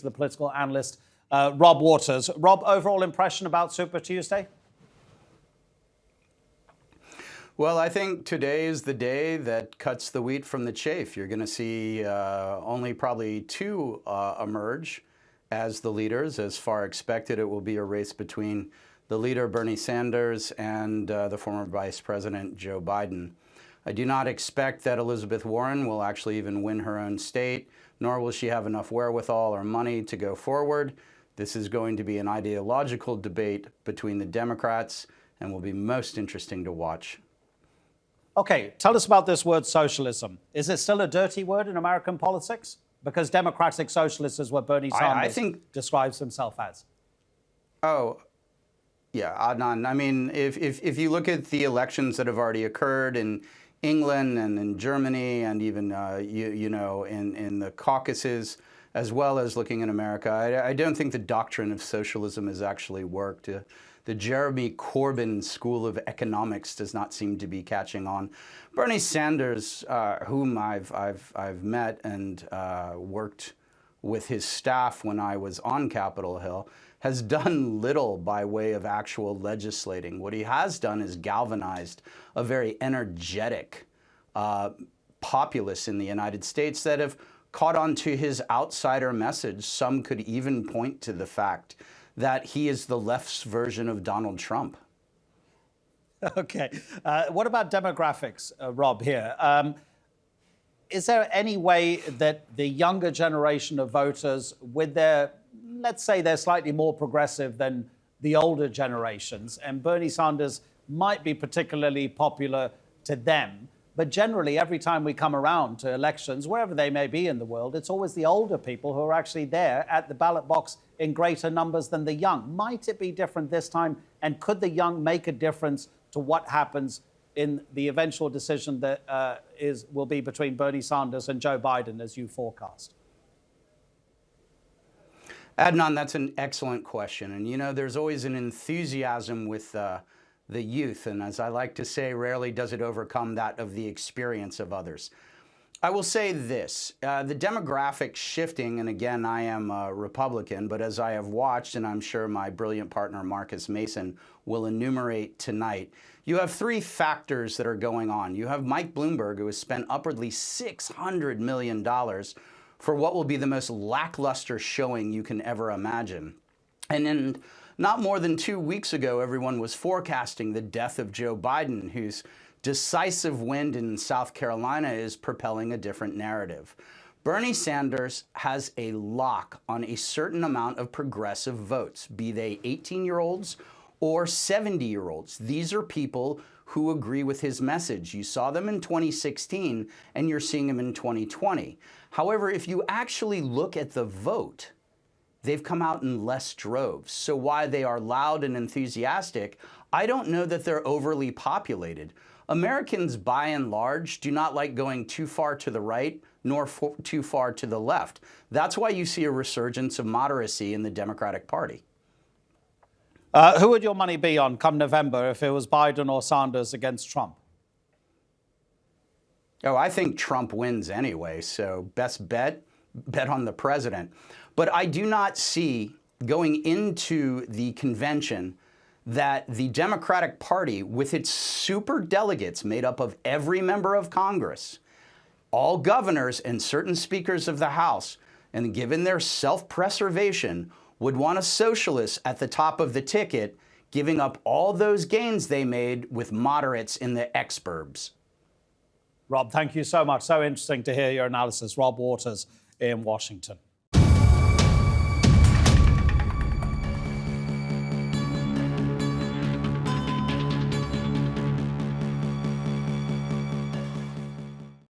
the political analyst, Robb Watters. Rob, overall impression about Super Tuesday? Well, I think today is the day that cuts the wheat from the chaff. You're going to see only probably two emerge as the leaders. As far expected, it will be a race between the leader, Bernie Sanders, and the former Vice President, Joe Biden. I do not expect that Elizabeth Warren will actually even win her own state, nor will she have enough wherewithal or money to go forward. This is going to be an ideological debate between the Democrats and will be most interesting to watch. Okay, tell us about this word socialism. Is it still a dirty word in American politics? Because democratic socialist is what Bernie Sanders describes himself as. Oh, yeah, Adnan. I mean, if you look at the elections that have already occurred in England and in Germany and even, in the Caucasus, as well as looking in America, I don't think the doctrine of socialism has actually worked. The Jeremy Corbyn School of Economics does not seem to be catching on. Bernie Sanders, whom I've met and worked with his staff when I was on Capitol Hill, has done little by way of actual legislating. What he has done is galvanized a very energetic populace in the United States that have caught on to his outsider message. Some could even point to the fact that he is the left's version of Donald Trump. Okay. What about demographics, Rob, here? Is there any way that the younger generation of voters, with their, let's say they're slightly more progressive than the older generations, and Bernie Sanders might be particularly popular to them, but generally every time we come around to elections, wherever they may be in the world, it's always the older people who are actually there at the ballot box in greater numbers than the young. Might it be different this time? And could the young make a difference to what happens in the eventual decision that will be between Bernie Sanders and Joe Biden, as you forecast? Adnan, that's an excellent question. And, there's always an enthusiasm with the youth. And as I like to say, rarely does it overcome that of the experience of others. I will say this, the demographic shifting, and again, I am a Republican, but as I have watched, and I'm sure my brilliant partner Marcus Mason will enumerate tonight, you have three factors that are going on. You have Mike Bloomberg, who has spent upwardly $600 million for what will be the most lackluster showing you can ever imagine. And then not more than 2 weeks ago, everyone was forecasting the death of Joe Biden, whose decisive win in South Carolina is propelling a different narrative. Bernie Sanders has a lock on a certain amount of progressive votes, be they 18-year-olds or 70-year-olds. These are people who agree with his message. You saw them in 2016, and you're seeing them in 2020. However, if you actually look at the vote, they've come out in less droves. So while they are loud and enthusiastic, I don't know that they're overly populated. Americans, by and large, do not like going too far to the right nor too far to the left. That's why you see a resurgence of moderacy in the Democratic Party. Who would your money be on come November if it was Biden or Sanders against Trump? Oh, I think Trump wins anyway, so best bet on the president. But I do not see going into the convention that the Democratic Party, with its super delegates made up of every member of Congress, all governors and certain speakers of the House, and given their self-preservation, would want a socialist at the top of the ticket, giving up all those gains they made with moderates in the exurbs. Rob, thank you so much. So interesting to hear your analysis. Robb Watters in Washington.